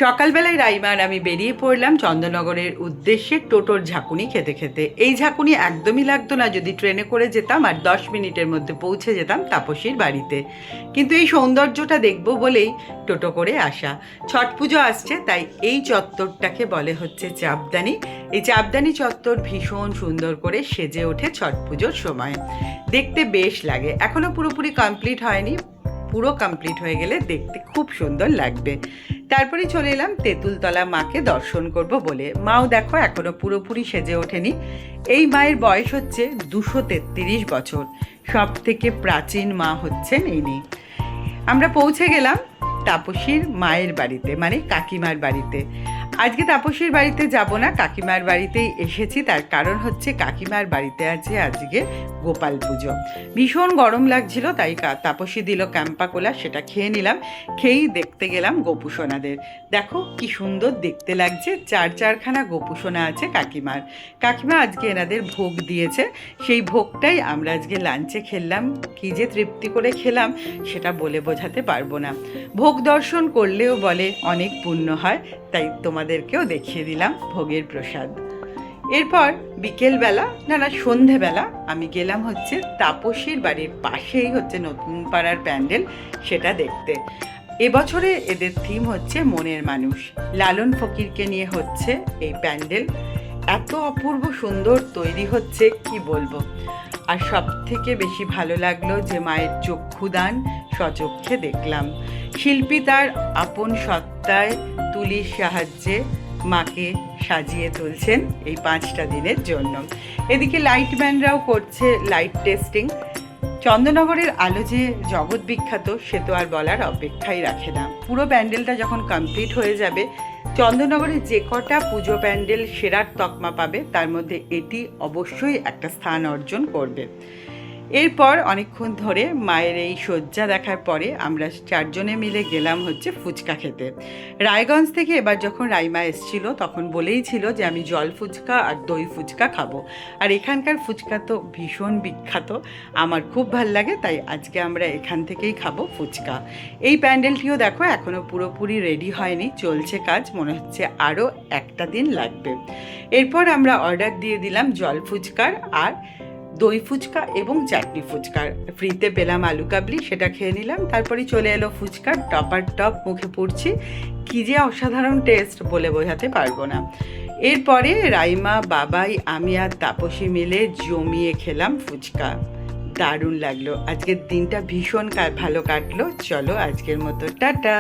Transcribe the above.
সকালবেলায় রাইমা আর আমি বেরিয়ে পড়লাম চন্দননগরের উদ্দেশ্যে টোটোর ঝাঁকুনি খেতে খেতে। এই ঝাঁকুনি একদমই লাগতো না যদি ট্রেনে করে যেতাম আর 10 মিনিটের মধ্যে পৌঁছে যেতাম তাপসীর বাড়িতে। কিন্তু এই সৌন্দর্যটা দেখবো বলেই টোটো করে আসা। ছট পুজো আসছে, তাই এই চত্বরটাকে বলে হচ্ছে চাপদানি। এই চাপদানি চত্বর ভীষণ সুন্দর করে সেজে ওঠে ছট পুজোর সময়, দেখতে বেশ লাগে। এখনও পুরোপুরি কমপ্লিট হয়নি, পুরো কমপ্লিট হয়ে গেলে দেখতে খুব সুন্দর লাগবে। তারপরে চলে এলাম তেঁতুলতলা মাকে দর্শন করব বলে। মাও দেখো এখনো পুরোপুরি সেজে ওঠেনি। এই মায়ের বয়স হচ্ছে 233 বছর। সব থেকে প্রাচীন মা হচ্ছেন ইনি। আমরা পৌঁছে গেলাম তাপসীর মায়ের বাড়িতে, মানে কাকিমার বাড়িতে। আজকে তাপসীর বাড়িতে যাব না, কাকিমার বাড়িতেই এসেছি। তার কারণ হচ্ছে কাকিমার বাড়িতে আছে আজকে গোপাল পুজো। ভীষণ গরম লাগছিল, তাই তাপসী দিল ক্যাম্পা কোলা, সেটা খেয়ে নিলাম। খেয়েই দেখতে গেলাম গোপুসোনাদের। দেখো কি সুন্দর দেখতে লাগছে, চারখানা গোপুসোনা আছে কাকিমার। কাকিমা আজকে এনাদের ভোগ দিয়েছে, সেই ভোগটাই আমরা আজকে লাঞ্চে খেলাম। কী যে তৃপ্তি করে খেলাম সেটা বলে বোঝাতে পারবো না। ভোগ দর্শন করলেও বলে অনেক পুণ্য হয়, তাই তোমাদেরকেও দেখিয়ে দিলাম ভোগের প্রসাদ। এরপর বিকেলবেলা না সন্ধেবেলা আমি গেলাম হচ্ছে তাপসীর বাড়ির পাশেই হচ্ছে নতুন পাড়ার প্যান্ডেল, সেটা দেখতে। এবছরে এদের থিম হচ্ছে মনের মানুষ। লালন ফকিরকে নিয়ে হচ্ছে এই প্যান্ডেল। এত অপূর্ব সুন্দর তৈরি হচ্ছে কি বলবো। আর সব থেকে বেশি ভালো লাগলো যে মায়ের চক্ষুদান স্বচক্ষে দেখলাম। শিল্পী তার আপন সত্তায় তুলির সাহায্যে মাকে সাজিয়ে তুলছেন এই 5টা দিনের জন্য। এদিকে লাইটম্যানরাও করছে লাইট টেস্টিং। চন্দননগরের আলো যে জগৎ বিখ্যাত সে তো আর বলার অপেক্ষাই রাখে না। পুরো প্যান্ডেলটা যখন কমপ্লিট হয়ে যাবে, চন্দননগরের যে কটা পুজো প্যান্ডেল সেরার তকমা পাবে তার মধ্যে এটি অবশ্যই একটা স্থান অর্জন করবে। এরপর অনেকক্ষণ ধরে মায়ের এই শয্যা দেখার পরে আমরা 4জনে মিলে গেলাম হচ্ছে ফুচকা খেতে। রায়গঞ্জ থেকে এবার যখন রাইমা এসেছিল তখন বলেই ছিল যে আমি জল ফুচকা আর দই ফুচকা খাবো। আর এখানকার ফুচকা তো ভীষণ বিখ্যাত, আমার খুব ভাল লাগে, তাই আজকে আমরা এখান থেকেই খাবো ফুচকা। এই প্যান্ডেলটিও দেখো এখনও পুরোপুরি রেডি হয়নি, চলছে কাজ, মনে হচ্ছে আরও একটা দিন লাগবে। এরপর আমরা অর্ডার দিয়ে দিলাম জল ফুচকার আর দই ফুচকা এবং চাটনি ফুচকার। ফ্রিতে পেলাম আলু কাবলি, সেটা খেয়ে নিলাম। তারপরে চলে এলো ফুচকার টপার টপ, মুখে পড়ছি। কী যে অসাধারণ টেস্ট বলে বোঝাতে পারবো না। এরপরে রাইমা, বাবাই, আমি আর তাপসী মিলে জমিয়ে খেলাম ফুচকা। দারুণ লাগলো। আজকের দিনটা ভীষণ ভালো কাটলো। চলো আজকের মতো টাটা।